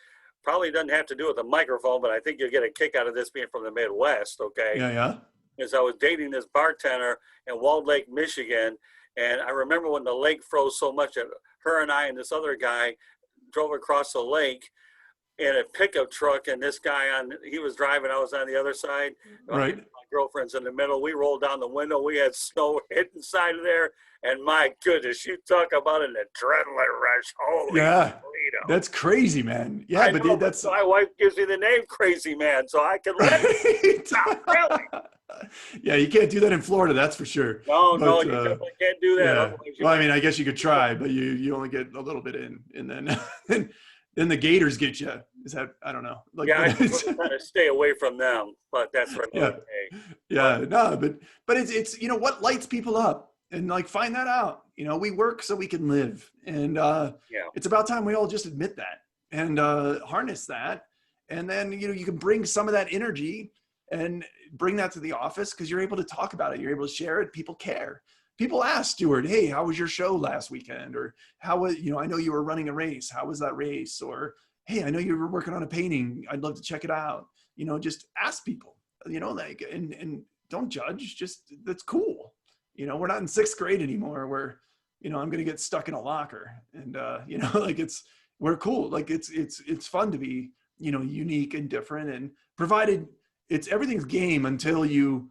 probably doesn't have to do with the microphone, but I think you'll get a kick out of this being from the Midwest, okay? Yeah. Is I was dating this bartender in Walled Lake, Michigan, and I remember when the lake froze so much that her and I and this other guy drove across the lake in a pickup truck, and this guy he was driving, I was on the other side. Right. My girlfriend's in the middle. We rolled down the window. We had snow hitting inside of there, and my goodness, you talk about an adrenaline rush. Holy Toledo. That's crazy, man. Yeah, but that's my wife gives me the name Crazy Man, so I can let it. Really. Yeah, you can't do that in Florida, that's for sure. No, you definitely can't do that. Yeah. Well, I mean, I guess you could try, but you only get a little bit in, and then the gators get you. Is that, I don't know. Like, I just try to stay away from them, but that's for another day. But it's what lights people up, and like find that out. We work so we can live, and it's about time we all just admit that and harness that, and then you can bring some of that energy and bring that to the office, because you're able to talk about it, you're able to share it, people care. People ask Stuart, hey, how was your show last weekend? Or how was, I know you were running a race. How was that race? Or, hey, I know you were working on a painting. I'd love to check it out. Just ask people, and don't judge. Just, that's cool. We're not in 6th grade anymore where, I'm going to get stuck in a locker, and, we're cool. Like it's fun to be, unique and different, and provided everything's game until you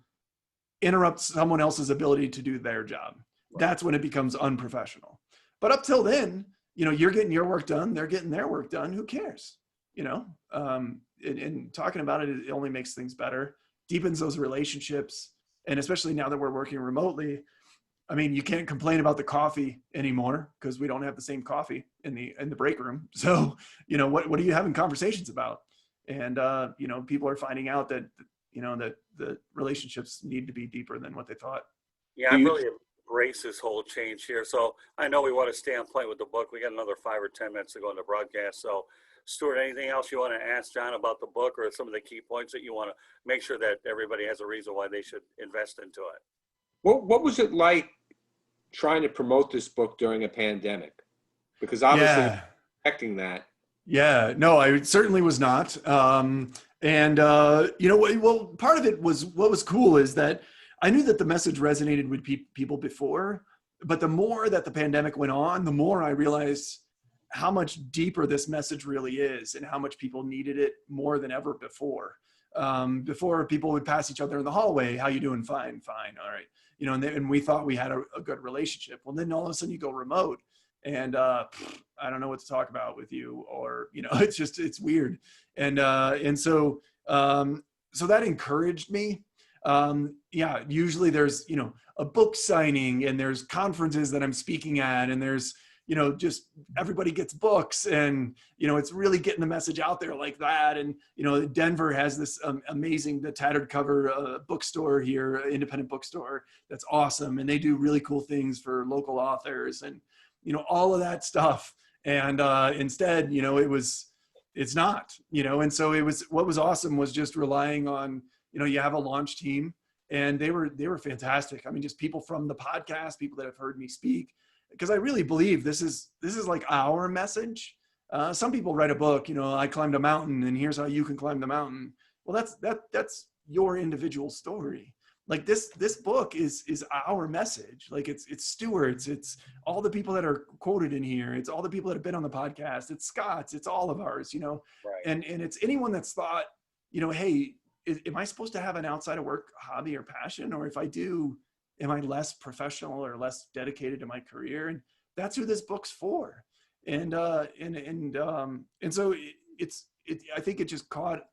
interrupt someone else's ability to do their job. Right. That's when it becomes unprofessional. But up till then, you're getting your work done, they're getting their work done. Who cares? in talking about it, it only makes things better, deepens those relationships. And especially now that we're working remotely, I mean, you can't complain about the coffee anymore because we don't have the same coffee in the break room. So, what are you having conversations about? And, people are finding out that, that the relationships need to be deeper than what they thought. Yeah, I'm really embrace this whole change here. So I know we want to stay on point with the book. We got another 5 or 10 minutes to go in the broadcast. So Stuart, anything else you want to ask John about the book, or some of the key points that you want to make sure that everybody has a reason why they should invest into it? What was it like trying to promote this book during a pandemic? Because obviously expecting that. Yeah, no, I certainly was not. Well, part of it was, what was cool is that I knew that the message resonated with people before, but the more that the pandemic went on, the more I realized how much deeper this message really is and how much people needed it more than ever before. Before, people would pass each other in the hallway. How you doing? Fine. All right. And we thought we had a good relationship. Well, then all of a sudden you go remote and I don't know what to talk about with you, or, it's weird. And so that encouraged me. Usually there's, a book signing, and there's conferences that I'm speaking at, and there's, just everybody gets books, and, it's really getting the message out there like that. And, Denver has this amazing, the Tattered Cover bookstore here, independent bookstore. That's awesome. And they do really cool things for local authors and, all of that stuff. And instead, it's not, and so what was awesome was just relying on, you have a launch team, and they were fantastic. I mean, just people from the podcast, people that have heard me speak, because I really believe this is like our message. Some people write a book, I climbed a mountain and here's how you can climb the mountain. Well, that's your individual story. Like this book is our message. Like it's Stuart's, it's all the people that are quoted in here. It's all the people that have been on the podcast. It's Scott's, it's all of ours, Right. and it's anyone that's thought, hey, am I supposed to have an outside of work hobby or passion? Or if I do, am I less professional or less dedicated to my career? And that's who this book's for. And so I think it just caught,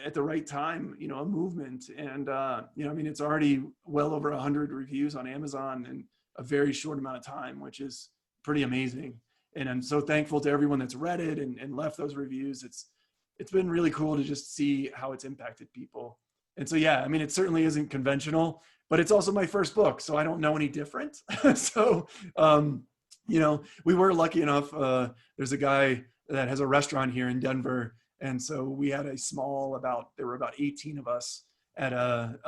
at the right time, a movement. And, it's already well over 100 reviews on Amazon in a very short amount of time, which is pretty amazing. And I'm so thankful to everyone that's read it and left those reviews. It's been really cool to just see how it's impacted people. And so, yeah, it certainly isn't conventional, but it's also my first book, so I don't know any different. So, we were lucky enough. There's a guy that has a restaurant here in Denver. And so we had there were about 18 of us at a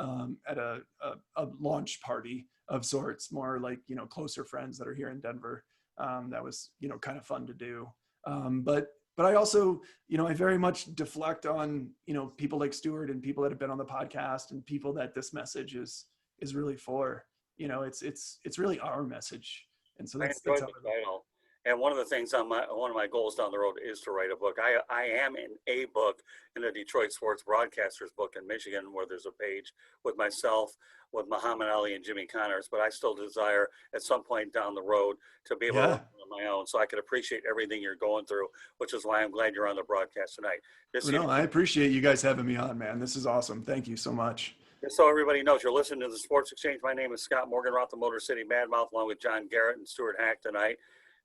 launch party of sorts, more like, closer friends that are here in Denver. That was, kind of fun to do. But I also, I very much deflect on, people like Stuart and people that have been on the podcast and people that this message is really for. It's really our message. And so that's how the title. And one of the things one of my goals down the road is to write a book. I am in a book in the Detroit Sports Broadcasters book in Michigan, where there's a page with myself, with Muhammad Ali and Jimmy Connors, but I still desire at some point down the road to be able to write on my own, so I could appreciate everything you're going through, which is why I'm glad you're on the broadcast tonight. I appreciate you guys having me on, man. This is awesome. Thank you so much. Just so everybody knows, you're listening to the Sports Exchange. My name is Scott Morganroth, the Motor City Badmouth, along with John Garrett and Stuart Hack tonight.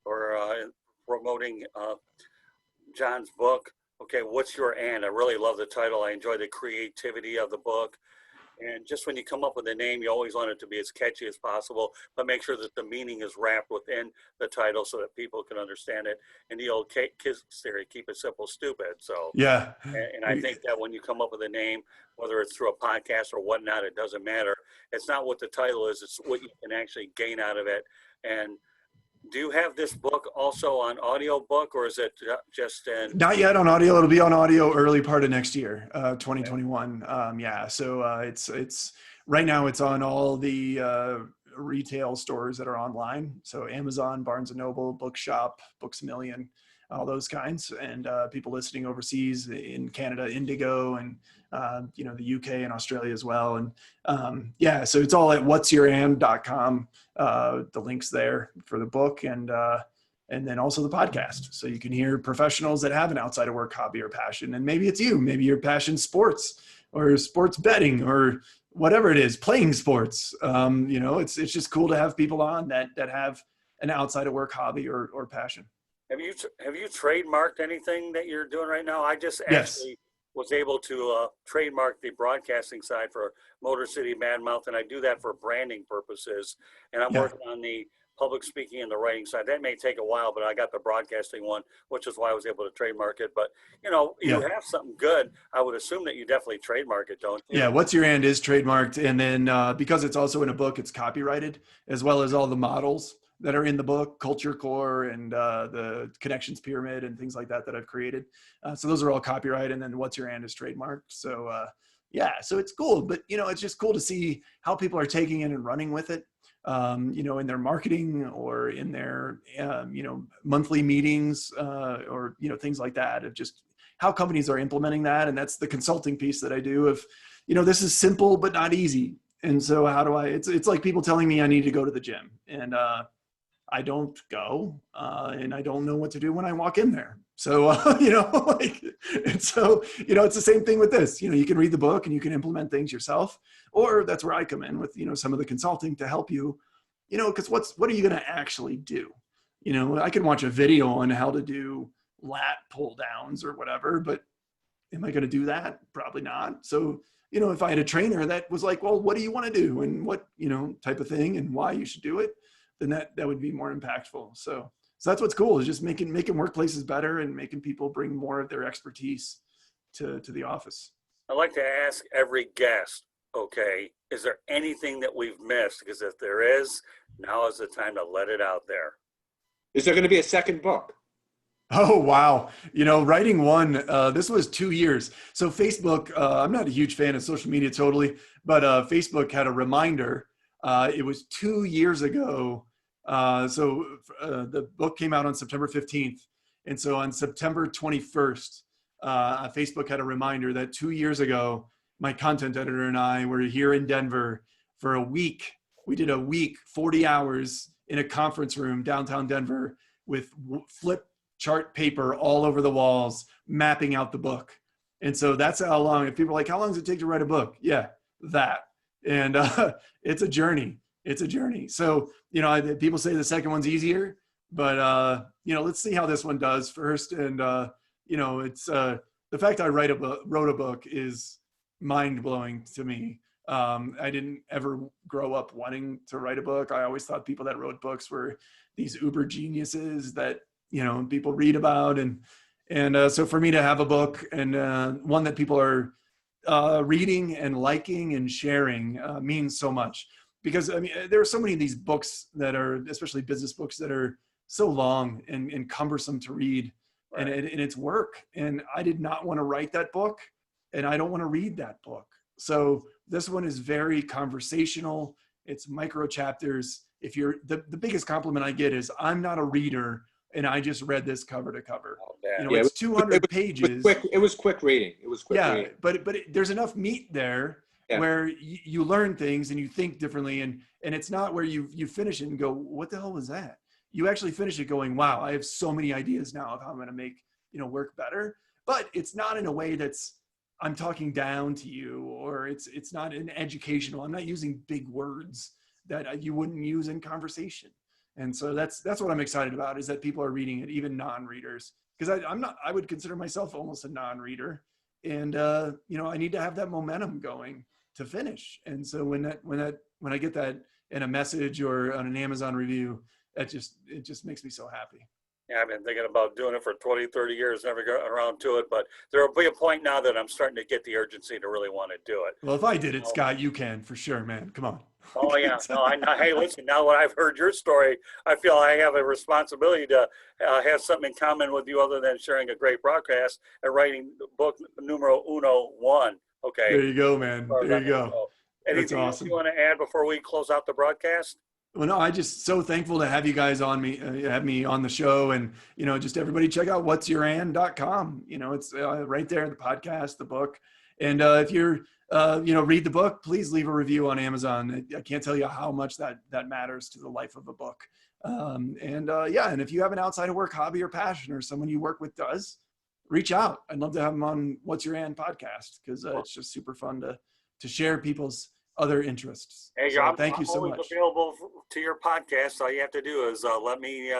We're promoting John's book. Okay, what's your and? I really love the title. I enjoy the creativity of the book. And just when you come up with a name, you always want it to be as catchy as possible, but make sure that the meaning is wrapped within the title so that people can understand it. And the old KISS theory, keep it simple, stupid. So yeah. And I think that when you come up with a name, whether it's through a podcast or whatnot, it doesn't matter. It's not what the title is, it's what you can actually gain out of it. And do you have this book also on audio book, or is it just in? Not yet on audio. It'll be on audio early part of next year, 2021. So it's right now it's on all the retail stores that are online. So Amazon, Barnes and Noble, Bookshop, Books A Million, all those kinds. And people listening overseas in Canada, Indigo, and the UK and Australia as well. And so it's all at whatsyourand.com. The links there for the book. And and then also the podcast. So you can hear professionals that have an outside of work hobby or passion. And maybe it's you, maybe your passion sports or sports betting or whatever it is, playing sports. It's just cool to have people on that have an outside of work hobby or passion. Have you trademarked anything that you're doing right now? I just Yes. actually was able to trademark the broadcasting side for Motor City Mad Mouth, and I do that for branding purposes. And I'm working on the public speaking and the writing side. That may take a while, but I got the broadcasting one, which is why I was able to trademark it. But you have something good. I would assume that you definitely trademark it, don't you? Yeah, What's Your And is trademarked, and then because it's also in a book, it's copyrighted, as well as all the models that are in the book, Culture Core and the Connections Pyramid and things like that I've created. So those are all copyrighted, and then What's Your And is trademarked. So so it's cool, but it's just cool to see how people are taking it and running with it. In their marketing or in their, monthly meetings or, things like that, of just how companies are implementing that. And that's the consulting piece that I do of, this is simple, but not easy. And so it's like people telling me I need to go to the gym, and I don't go and I don't know what to do when I walk in there. So, it's the same thing with this. You can read the book and you can implement things yourself, or that's where I come in with, some of the consulting to help you, because what are you going to actually do? I can watch a video on how to do lat pull downs or whatever, but am I going to do that? Probably not. So, if I had a trainer that was like, well, what do you want to do and what, type of thing and why you should do it, then that would be more impactful. So that's what's cool, is just making workplaces better and making people bring more of their expertise to the office. I like to ask every guest, okay, is there anything that we've missed? Because if there is, now is the time to let it out there. Is there going to be a second book? Oh, wow. Writing one, this was 2 years. So Facebook, I'm not a huge fan of social media totally, but Facebook had a reminder. It was 2 years ago. The book came out on September 15th. And so on September 21st, Facebook had a reminder that 2 years ago, my content editor and I were here in Denver for a week. We did a week, 40 hours in a conference room downtown Denver with flip chart paper all over the walls, mapping out the book. And so that's how long, if people are like, how long does it take to write a book? Yeah, that. And it's a journey. It's a journey. So, people say the second one's easier, but, let's see how this one does first. And, it's the fact I wrote a book is mind blowing to me. I didn't ever grow up wanting to write a book. I always thought people that wrote books were these uber geniuses that, people read about. And so for me to have a book and one that people are reading and liking and sharing means so much. Because there are so many of these books that are, especially business books, that are so long and cumbersome to read, right. and it's work. And I did not want to write that book, and I don't want to read that book. So this one is very conversational. It's micro chapters. If you're the biggest compliment I get is, I'm not a reader, and I just read this cover to cover. Oh, it's 200 pages. It was quick reading. Reading. But there's enough meat there. Yeah. Where you learn things and you think differently, and it's not where you finish it and go, what the hell was that? You actually finish it going, wow, I have so many ideas now of how I'm going to make work better. But it's not in a way that's I'm talking down to you, or it's not an educational. I'm not using big words that you wouldn't use in conversation. And so that's what I'm excited about, is that people are reading it, even non-readers, because I would consider myself almost a non-reader, and I need to have that momentum going to finish. And so when I get that in a message or on an Amazon review, it just makes me so happy. Yeah, I've been thinking about doing it for 20, 30 years, never got around to it, but there will be a point now that I'm starting to get the urgency to really want to do it. Well, if I did it, Scott, you can for sure, man. Come on. Oh yeah, no, hey, listen, now that I've heard your story, I feel I have a responsibility to have something in common with you other than sharing a great broadcast and writing book numero 1. Okay. There you go, man. There you go. Anything else you want to add before we close out the broadcast? Well, no, I just so thankful to have you guys on me, have me on the show, and just everybody check out what'syouran.com. It's right there, the podcast, the book, and if you're read the book, please leave a review on Amazon. I can't tell you how much that matters to the life of a book. And if you have an outside of work hobby or passion, or someone you work with does, reach out. I'd love to have them on What's Your And podcast, because it's just super fun to share people's other interests. Hey, so I'm thank you so always much. available to your podcast. All you have to do is let me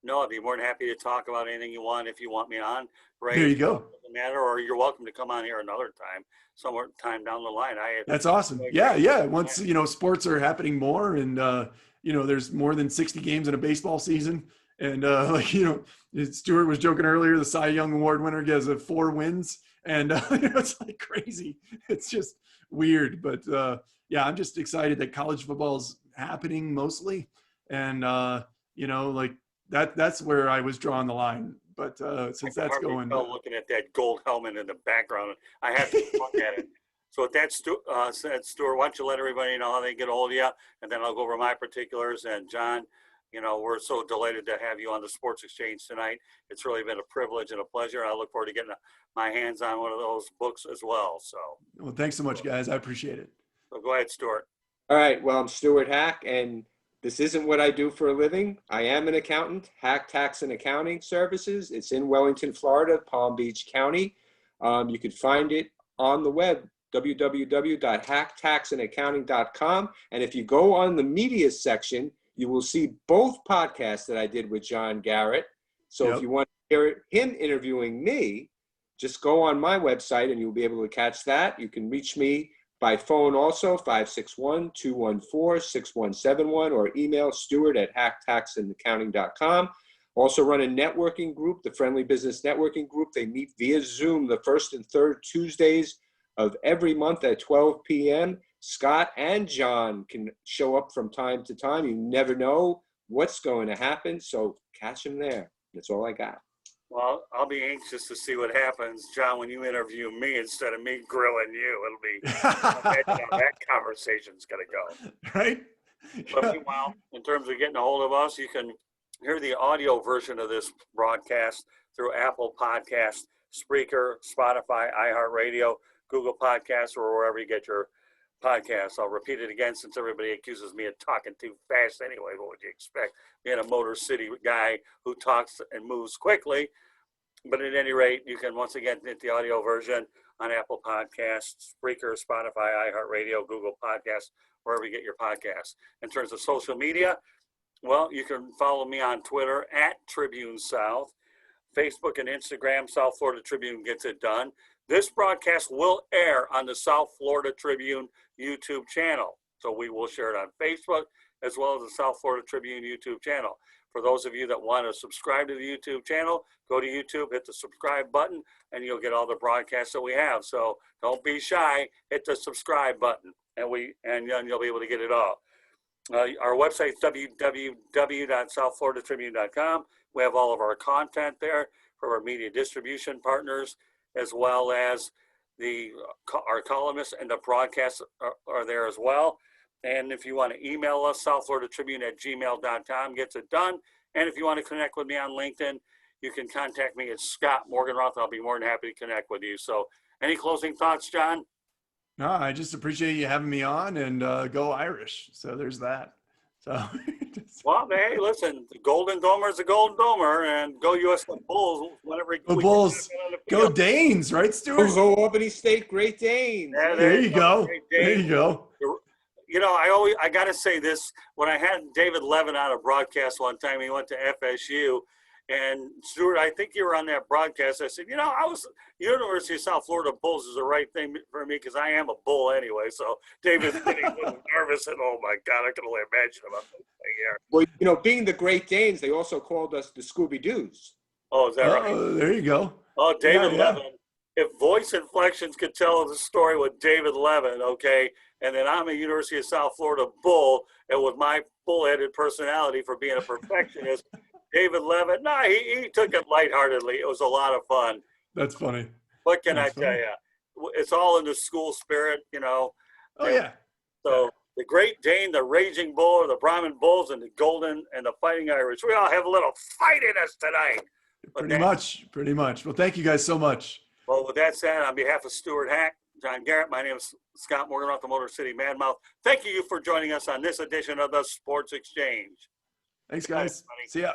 know. I'd be more than happy to talk about anything you want if you want me on. Right? There you go. Doesn't matter, or you're welcome to come on here another time, somewhere time down the line. That's awesome. Yeah. Once sports are happening more, and there's more than 60 games in a baseball season, and Stuart was joking earlier, the Cy Young Award winner gets 4 wins, and it's like crazy. It's just weird, but I'm just excited that college football is happening mostly, and that's where I was drawing the line. But since that's going, looking at that gold helmet in the background, I have to look at it. So with that, Stuart, why don't you let everybody know how they get a hold of you, and then I'll go over my particulars. And John, we're so delighted to have you on the Sports Exchange tonight. It's really been a privilege and a pleasure. I look forward to getting my hands on one of those books as well. So, well, thanks so much, guys. I appreciate it. So go ahead, Stuart. All right. Well, I'm Stuart Hack, and this isn't what I do for a living. I am an accountant, Hack Tax and Accounting Services. It's in Wellington, Florida, Palm Beach County. You can find it on the web, www.hacktaxandaccounting.com. And if you go on the media section, you will see both podcasts that I did with John Garrett. So if you want to hear him interviewing me, just go on my website and you'll be able to catch that. You can reach me by phone also, 561-214-6171, or email Stuart@hacktaxandaccounting.com. Also run a networking group, the Friendly Business Networking Group. They meet via Zoom the first and third Tuesdays of every month at 12 p.m. Scott and John can show up from time to time. You never know what's going to happen, so catch them there. That's all I got. Well, I'll be anxious to see what happens, John, when you interview me instead of me grilling you. It'll be, imagine how that conversation's going to go. Right? But meanwhile, in terms of getting a hold of us, you can hear the audio version of this broadcast through Apple Podcasts, Spreaker, Spotify, iHeartRadio, Google Podcasts, or wherever you get your podcasts. I'll repeat it again since everybody accuses me of talking too fast anyway. What would you expect? Being a Motor City guy who talks and moves quickly. But at any rate, you can once again get the audio version on Apple Podcasts, Spreaker, Spotify, iHeartRadio, Google Podcasts, wherever you get your podcasts. In terms of social media, well, you can follow me on Twitter @Tribune South, Facebook and Instagram, South Florida Tribune Gets It Done. This broadcast will air on the South Florida Tribune YouTube channel. So we will share it on Facebook as well as the South Florida Tribune YouTube channel. For those of you that want to subscribe to the YouTube channel, go to YouTube, hit the subscribe button, and you'll get all the broadcasts that we have. So don't be shy, hit the subscribe button, and then you'll be able to get it all. Our website, www.southfloridatribune.com. We have all of our content there for our media distribution partners, as well as our columnists and the broadcasts are there as well. And if you want to email us, southfloridatribune@gmail.com gets it done. And if you want to connect with me on LinkedIn, you can contact me at Scott Morganroth. I'll be more than happy to connect with you. So any closing thoughts, John? No, I just appreciate you having me on, and go Irish. So there's that. So, well, hey, listen, the Golden Domer is a Golden Domer, and go US Bulls whenever go Bulls. Go Danes, right, Stuart? Go Albany State, Great Danes. Yeah, there you go. There you go. I got to say this. When I had David Levin on a broadcast one time, he went to FSU. And Stuart, I think you were on that broadcast. I said, University of South Florida Bulls is the right thing for me because I am a Bull anyway. So David's getting a little nervous, and oh my God, I can only imagine about this thing here. Well, being the Great Danes, they also called us the Scooby-Doos. Oh, is that right? Oh, there you go. Oh, David Levin. If voice inflections could tell the story with David Levin, okay, and then I'm a University of South Florida Bull, and with my bull-headed personality for being a perfectionist, David Levin, he took it lightheartedly. It was a lot of fun. That's funny. What can I tell you? It's all in the school spirit, Oh, yeah. So the Great Dane, the Raging Bull, the Brahmin Bulls, and the Golden and the Fighting Irish, we all have a little fight in us tonight. Pretty much. Well, thank you guys so much. Well, with that said, on behalf of Stuart Hack, John Garrett, my name is Scott Morganroth, the Motor City Madmouth. Thank you for joining us on this edition of the Sports Exchange. Thanks, guys. See ya.